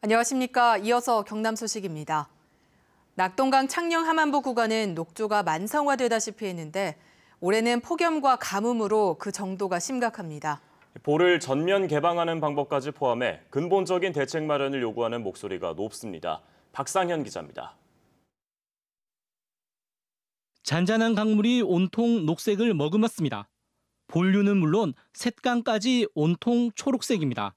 안녕하십니까. 이어서 경남 소식입니다. 낙동강 창녕 함안부 구간은 녹조가 만성화되다시피 했는데 올해는 폭염과 가뭄으로 그 정도가 심각합니다. 보를 전면 개방하는 방법까지 포함해 근본적인 대책 마련을 요구하는 목소리가 높습니다. 박상현 기자입니다. 잔잔한 강물이 온통 녹색을 머금었습니다. 본류는 물론 샛강까지 온통 초록색입니다.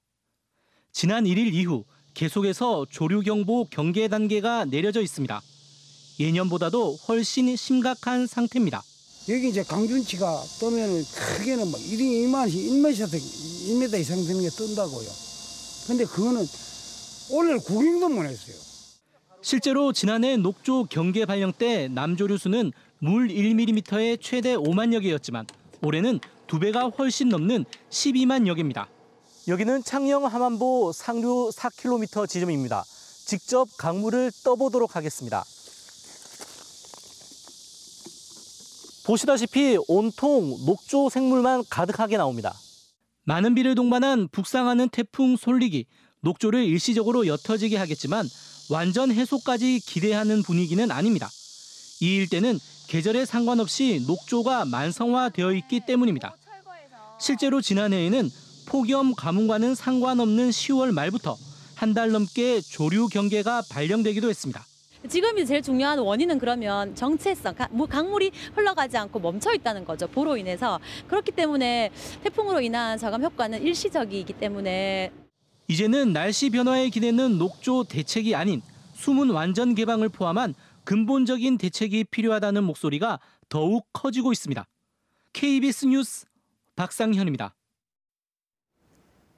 지난 1일 이후 계속해서 조류경보 경계 단계가 내려져 있습니다. 예년보다도 훨씬 심각한 상태입니다. 여기 이제 강준치가 뜨면 크게는 막 1m 이상 되는 게 뜬다고요. 근데 그거는 올해 구경도 못 했어요. 실제로 지난해 녹조 경계 발령 때 남조류수는 물 1mm에 최대 5만여 개였지만 올해는 2배가 훨씬 넘는 12만여 개입니다. 여기는 창녕 함안부 상류 4km 지점입니다. 직접 강물을 떠보도록 하겠습니다. 보시다시피 온통 녹조 생물만 가득하게 나옵니다. 많은 비를 동반한 북상하는 태풍 솔릭이 녹조를 일시적으로 옅어지게 하겠지만 완전 해소까지 기대하는 분위기는 아닙니다. 이 일대는 계절에 상관없이 녹조가 만성화되어 있기 때문입니다. 실제로 지난해에는 폭염 가뭄과는 상관없는 10월 말부터 한 달 넘게 조류 경계가 발령되기도 했습니다. 지금이 제일 중요한 원인은 그러면 정체성, 강물이 흘러가지 않고 멈춰 있다는 거죠. 보로 인해서. 그렇기 때문에 태풍으로 인한 저감 효과는 일시적이기 때문에. 이제는 날씨 변화에 기대는 녹조 대책이 아닌 수문 완전 개방을 포함한 근본적인 대책이 필요하다는 목소리가 더욱 커지고 있습니다. KBS 뉴스 박상현입니다.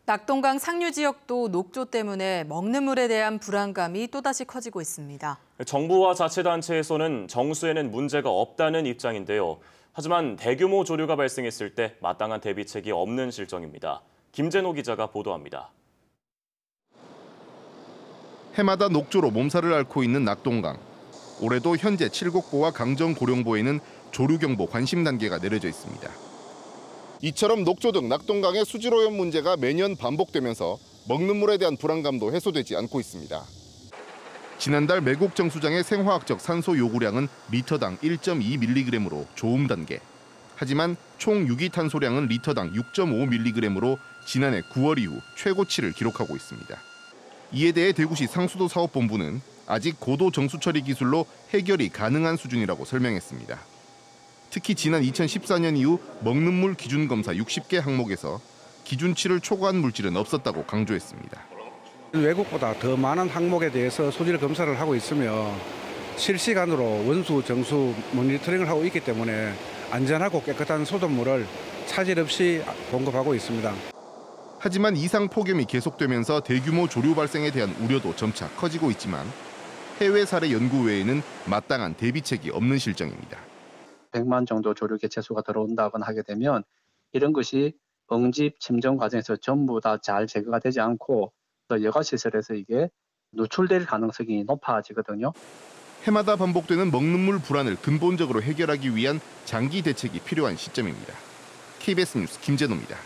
낙동강 상류 지역도 녹조 때문에 먹는 물에 대한 불안감이 또다시 커지고 있습니다. 정부와 자치단체에서는 정수에는 문제가 없다는 입장인데요. 하지만 대규모 조류가 발생했을 때 마땅한 대비책이 없는 실정입니다. 김재노 기자가 보도합니다. 해마다 녹조로 몸살을 앓고 있는 낙동강. 올해도 현재 칠곡보와 강정고령보에는 조류경보 관심 단계가 내려져 있습니다. 이처럼 녹조 등 낙동강의 수질오염 문제가 매년 반복되면서 먹는 물에 대한 불안감도 해소되지 않고 있습니다. 지난달 매곡 정수장의 생화학적 산소 요구량은 리터당 1.2mg으로 좋음 단계. 하지만 총 유기탄소량은 리터당 6.5mg으로 지난해 9월 이후 최고치를 기록하고 있습니다. 이에 대해 대구시 상수도 사업본부는 아직 고도 정수 처리 기술로 해결이 가능한 수준이라고 설명했습니다. 특히 지난 2014년 이후 먹는 물 기준 검사 60개 항목에서 기준치를 초과한 물질은 없었다고 강조했습니다. 외국보다 더 많은 항목에 대해서 소질 검사를 하고 있으며 실시간으로 원수, 정수 모니터링을 하고 있기 때문에 안전하고 깨끗한 소독물을 차질 없이 공급하고 있습니다. 하지만 이상 폭염이 계속되면서 대규모 조류 발생에 대한 우려도 점차 커지고 있지만 해외 사례 연구 외에는 마땅한 대비책이 없는 실정입니다. 100만 정도 조류 개체수가 들어온다거나 하게 되면 이런 것이 응집 침정 과정에서 전부 다 잘 제거가 되지 않고 또 여가시설에서 이게 누출될 가능성이 높아지거든요. 해마다 반복되는 먹는 물 불안을 근본적으로 해결하기 위한 장기 대책이 필요한 시점입니다. KBS 뉴스 김재노입니다.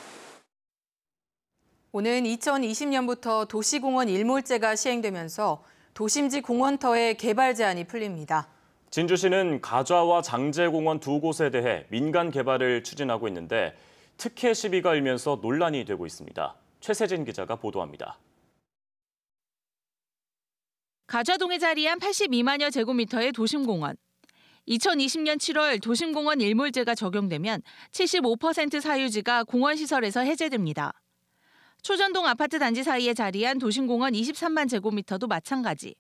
오는 2020년부터 도시공원 일몰제가 시행되면서 도심지 공원터의 개발 제한이 풀립니다. 진주시는 가좌와 장제공원 두 곳에 대해 민간 개발을 추진하고 있는데 특혜 시비가 일면서 논란이 되고 있습니다. 최세진 기자가 보도합니다. 가좌동에 자리한 82만여 제곱미터의 도심공원. 2020년 7월 도심공원 일몰제가 적용되면 75% 사유지가 공원시설에서 해제됩니다. 초전동 아파트 단지 사이에 자리한 도심공원 23만 제곱미터도 마찬가지.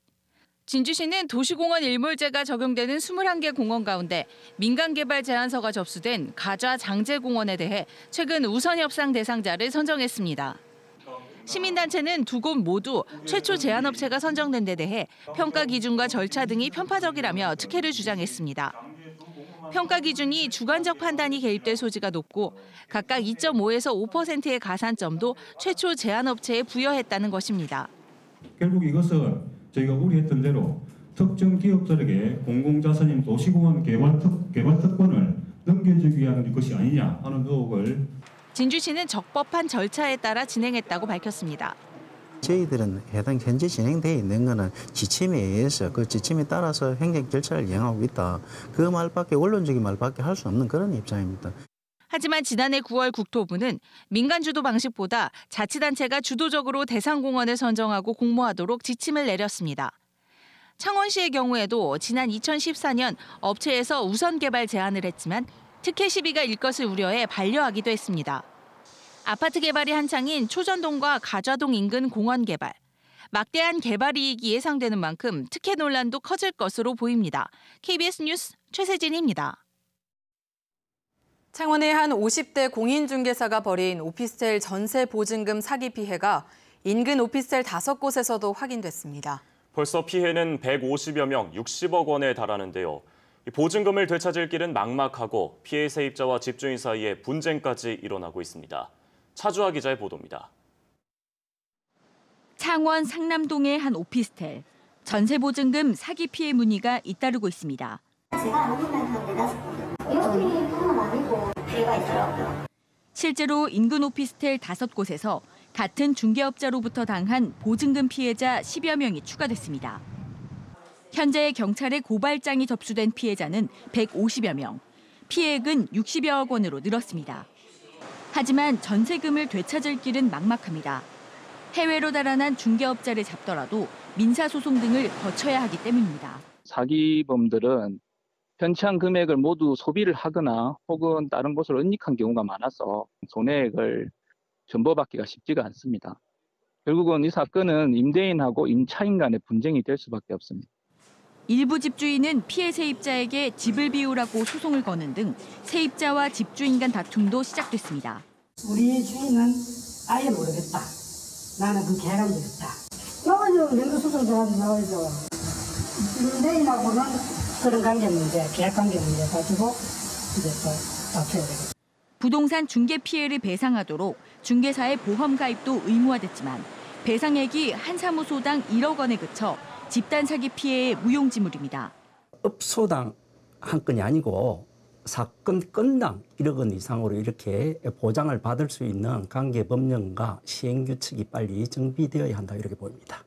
진주시는 도시공원 일몰제가 적용되는 21개 공원 가운데 민간개발 제안서가 접수된 가좌 장제공원에 대해 최근 우선 협상 대상자를 선정했습니다. 시민단체는 두 곳 모두 최초 제안업체가 선정된 데 대해 평가 기준과 절차 등이 편파적이라며 특혜를 주장했습니다. 평가 기준이 주관적 판단이 개입될 소지가 높고 각각 2.5에서 5%의 가산점도 최초 제안업체에 부여했다는 것입니다. 결국 이것은 저희가 우려했던 대로 특정 기업들에게 공공자산인 도시공원 개발 특권을 넘겨주기 위한 것이 아니냐 하는 의혹을 진주시는 적법한 절차에 따라 진행했다고 밝혔습니다. 저희들은 해당 현재 진행되어 있는 거는 지침에 의해서 그 지침에 따라서 행정 절차를 이행하고 있다. 그 말밖에 원론적인 말밖에 할 수 없는 그런 입장입니다. 하지만 지난해 9월 국토부는 민간 주도 방식보다 자치단체가 주도적으로 대상 공원을 선정하고 공모하도록 지침을 내렸습니다. 창원시의 경우에도 지난 2014년 업체에서 우선 개발 제안을 했지만 특혜 시비가 일 것을 우려해 반려하기도 했습니다. 아파트 개발이 한창인 초전동과 가좌동 인근 공원 개발. 막대한 개발 이익이 예상되는 만큼 특혜 논란도 커질 것으로 보입니다. KBS 뉴스 최세진입니다. 창원의 한 50대 공인중개사가 벌인 오피스텔 전세 보증금 사기 피해가 인근 오피스텔 5곳에서도 확인됐습니다. 벌써 피해는 150여 명, 60억 원에 달하는데요. 보증금을 되찾을 길은 막막하고 피해 세입자와 집주인 사이에 분쟁까지 일어나고 있습니다. 차주아 기자의 보도입니다. 창원 상남동의 한 오피스텔. 전세 보증금 사기 피해 문의가 잇따르고 있습니다. 제가 아는 분은 한 4-5분. 이것뿐만 아니고 피해가 있더라고요. 실제로 인근 오피스텔 5곳에서 같은 중개업자로부터 당한 보증금 피해자 10여 명이 추가됐습니다. 현재 경찰에 고발장이 접수된 피해자는 150여 명, 피해액은 60여억 원으로 늘었습니다. 하지만 전세금을 되찾을 길은 막막합니다. 해외로 달아난 중개업자를 잡더라도 민사소송 등을 거쳐야 하기 때문입니다. 사기범들은 현치한 금액을 모두 소비를 하거나 혹은 다른 곳으로 은닉한 경우가 많아서 손해액을 전보받기가 쉽지가 않습니다. 결국은 이 사건은 임대인하고 임차인 간의 분쟁이 될 수밖에 없습니다. 일부 집주인은 피해 세입자에게 집을 비우라고 소송을 거는 등 세입자와 집주인 간 다툼도 시작됐습니다. 우리 주인은 아예 모르겠다. 나는 그 계획한 적 없다. 나와야죠. 맹도소송 들어가서 나와야죠. 임대인하고는 그런 관계 문제, 계약 관계 문제 가지고 이제 또 다투어야 되겠다. 부동산 중개 피해를 배상하도록 중개사의 보험 가입도 의무화됐지만 배상액이 한 사무소당 1억 원에 그쳐 집단 사기 피해의 무용지물입니다. 업소당 한 건이 아니고 사건 건당 1억 원 이상으로 이렇게 보장을 받을 수 있는 관계 법령과 시행규칙이 빨리 정비되어야 한다 이렇게 보입니다.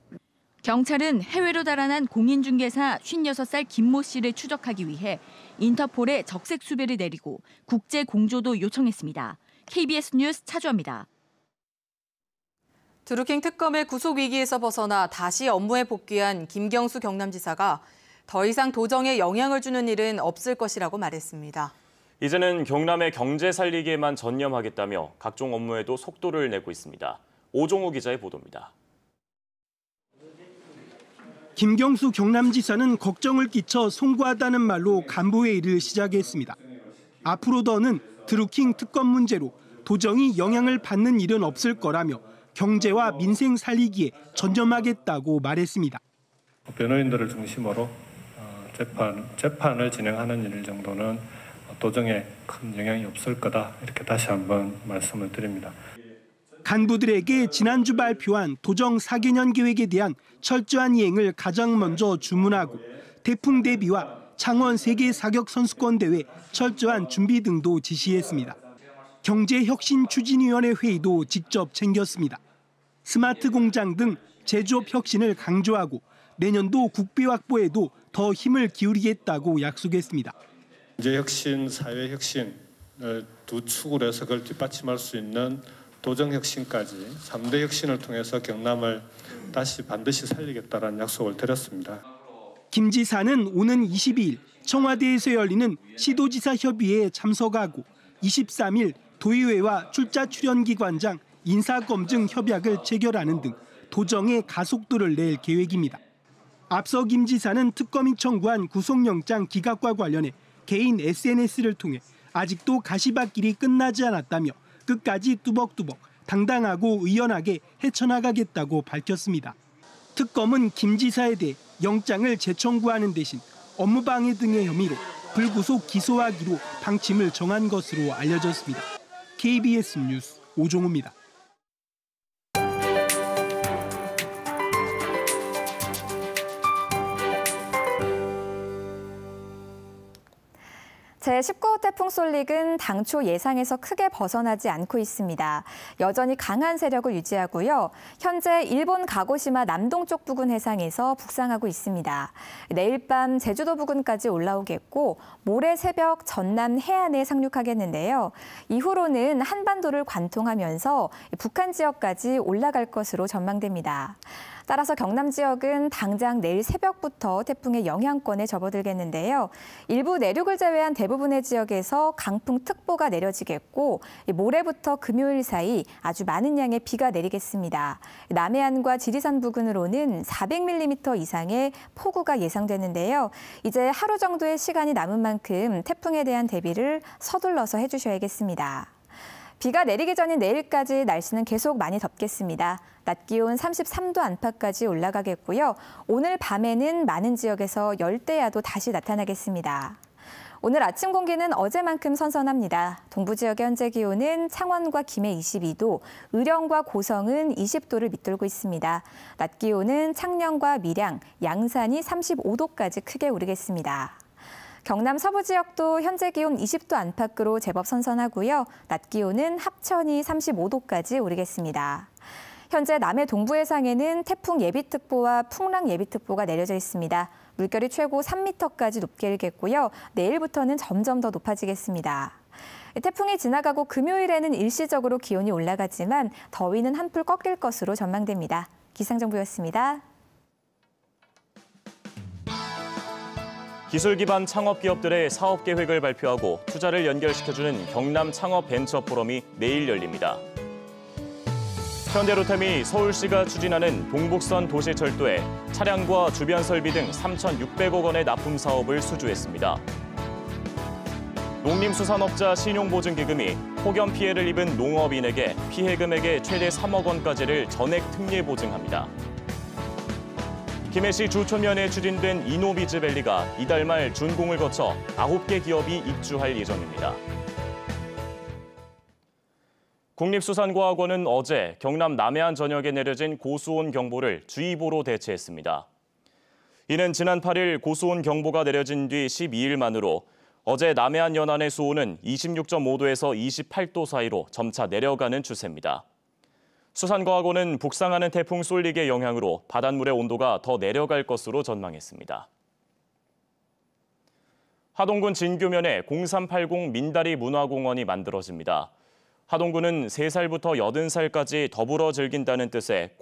경찰은 해외로 달아난 공인중개사 56살 김모 씨를 추적하기 위해 인터폴에 적색 수배를 내리고 국제 공조도 요청했습니다. KBS 뉴스 차주아입니다. 드루킹 특검의 구속 위기에서 벗어나 다시 업무에 복귀한 김경수 경남지사가 더 이상 도정에 영향을 주는 일은 없을 것이라고 말했습니다. 이제는 경남의 경제 살리기에만 전념하겠다며 각종 업무에도 속도를 내고 있습니다. 오종우 기자의 보도입니다. 김경수 경남지사는 걱정을 끼쳐 송구하다는 말로 간부회의를 시작했습니다. 앞으로 더는 드루킹 특검 문제로 도정이 영향을 받는 일은 없을 거라며 경제와 민생 살리기에 전념하겠다고 말했습니다. 변호인들을 중심으로 재판을 진행하는 일 정도는 도정에 큰 영향이 없을 거다 이렇게 다시 한번 말씀을 드립니다. 간부들에게 지난주 발표한 도정 4개년 계획에 대한 철저한 이행을 가장 먼저 주문하고 태풍 대비와 창원 세계 사격 선수권 대회 철저한 준비 등도 지시했습니다. 경제혁신추진위원회 회의도 직접 챙겼습니다. 스마트 공장 등 제조업 혁신을 강조하고 내년도 국비 확보에도 더 힘을 기울이겠다고 약속했습니다. 경제혁신, 사회혁신을 두 축으로 해서 그걸 뒷받침할 수 있는 도정혁신까지 3대 혁신을 통해서 경남을 다시 반드시 살리겠다는 약속을 드렸습니다. 김 지사는 오는 22일 청와대에서 열리는 시도지사 협의회에 참석하고 23일 도의회와 출자출연기관장 인사검증 협약을 체결하는 등 도정의 가속도를 낼 계획입니다. 앞서 김 지사는 특검이 청구한 구속영장 기각과 관련해 개인 SNS를 통해 아직도 가시밭길이 끝나지 않았다며 끝까지 뚜벅뚜벅 당당하고 의연하게 헤쳐나가겠다고 밝혔습니다. 특검은 김 지사에 대해 영장을 재청구하는 대신 업무방해 등의 혐의로 불구속 기소하기로 방침을 정한 것으로 알려졌습니다. KBS 뉴스 오종우입니다. 제19호 태풍 솔릭은 당초 예상에서 크게 벗어나지 않고 있습니다. 여전히 강한 세력을 유지하고요. 현재 일본 가고시마 남동쪽 부근 해상에서 북상하고 있습니다. 내일 밤 제주도 부근까지 올라오겠고 모레 새벽 전남 해안에 상륙하겠는데요. 이후로는 한반도를 관통하면서 북한 지역까지 올라갈 것으로 전망됩니다. 따라서 경남 지역은 당장 내일 새벽부터 태풍의 영향권에 접어들겠는데요. 일부 내륙을 제외한 대부분의 지역에서 강풍특보가 내려지겠고 모레부터 금요일 사이 아주 많은 양의 비가 내리겠습니다. 남해안과 지리산 부근으로는 400mm 이상의 폭우가 예상되는데요. 이제 하루 정도의 시간이 남은 만큼 태풍에 대한 대비를 서둘러서 해주셔야겠습니다. 비가 내리기 전인 내일까지 날씨는 계속 많이 덥겠습니다. 낮 기온 33도 안팎까지 올라가겠고요. 오늘 밤에는 많은 지역에서 열대야도 다시 나타나겠습니다. 오늘 아침 공기는 어제만큼 선선합니다. 동부 지역의 현재 기온은 창원과 김해 22도, 의령과 고성은 20도를 밑돌고 있습니다. 낮 기온은 창녕과 밀양, 양산이 35도까지 크게 오르겠습니다. 경남 서부 지역도 현재 기온 20도 안팎으로 제법 선선하고요. 낮 기온은 합천이 35도까지 오르겠습니다. 현재 남해 동부 해상에는 태풍 예비특보와 풍랑 예비특보가 내려져 있습니다. 물결이 최고 3m까지 높게 일겠고요. 내일부터는 점점 더 높아지겠습니다. 태풍이 지나가고 금요일에는 일시적으로 기온이 올라가지만 더위는 한풀 꺾일 것으로 전망됩니다. 기상정보였습니다. 기술 기반 창업 기업들의 사업 계획을 발표하고 투자를 연결시켜주는 경남 창업 벤처 포럼이 내일 열립니다. 현대로템이 서울시가 추진하는 동북선 도시철도에 차량과 주변 설비 등 3,600억 원의 납품 사업을 수주했습니다. 농림수산업자 신용보증기금이 폭염 피해를 입은 농업인에게 피해 금액의 최대 3억 원까지를 전액 특례 보증합니다. 김해시 주촌면에 추진된 이노비즈밸리가 이달 말 준공을 거쳐 9개 기업이 입주할 예정입니다. 국립수산과학원은 어제 경남 남해안 전역에 내려진 고수온 경보를 주의보로 대체했습니다. 이는 지난 8일 고수온 경보가 내려진 뒤 12일 만으로 어제 남해안 연안의 수온은 26.5도에서 28도 사이로 점차 내려가는 추세입니다. 수산과학원은 북상하는 태풍 솔릭의 영향으로 바닷물의 온도가 더 내려갈 것으로 전망했습니다. 하동군 진규면에 0380 민다리 문화공원이 만들어집니다. 하동군은 3살부터 80살까지 더불어 즐긴다는 뜻의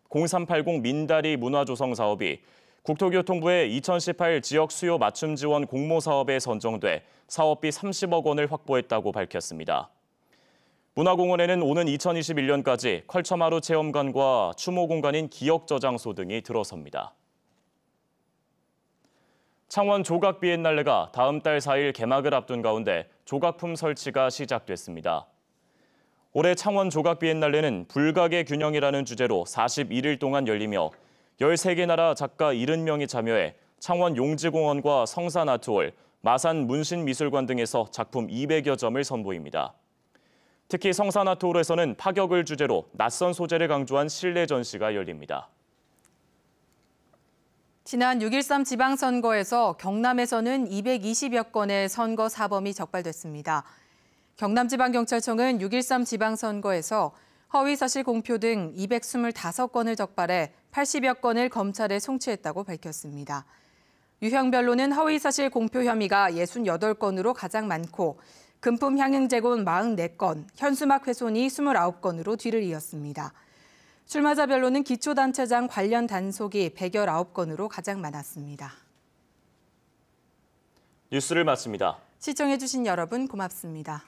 0380 민다리 문화조성 사업이 국토교통부의 2018 지역 수요 맞춤 지원 공모 사업에 선정돼 사업비 30억 원을 확보했다고 밝혔습니다. 문화공원에는 오는 2021년까지 컬처마루 체험관과 추모 공간인 기억저장소 등이 들어섭니다. 창원 조각 비엔날레가 다음 달 4일 개막을 앞둔 가운데 조각품 설치가 시작됐습니다. 올해 창원 조각 비엔날레는 불각의 균형이라는 주제로 41일 동안 열리며 13개 나라 작가 70명이 참여해 창원 용지공원과 성산아트홀, 마산 문신미술관 등에서 작품 200여 점을 선보입니다. 특히 성산아트홀에서는 파격을 주제로 낯선 소재를 강조한 실내 전시가 열립니다. 지난 6.13 지방선거에서 경남에서는 220여 건의 선거 사범이 적발됐습니다. 경남지방경찰청은 6.13 지방선거에서 허위사실 공표 등 225건을 적발해 80여 건을 검찰에 송치했다고 밝혔습니다. 유형별로는 허위사실 공표 혐의가 68건으로 가장 많고 금품 향응 제공 44건, 현수막 훼손이 29건으로 뒤를 이었습니다. 출마자별로는 기초단체장 관련 단속이 119건으로 가장 많았습니다. 뉴스를 마칩니다. 시청해주신 여러분 고맙습니다.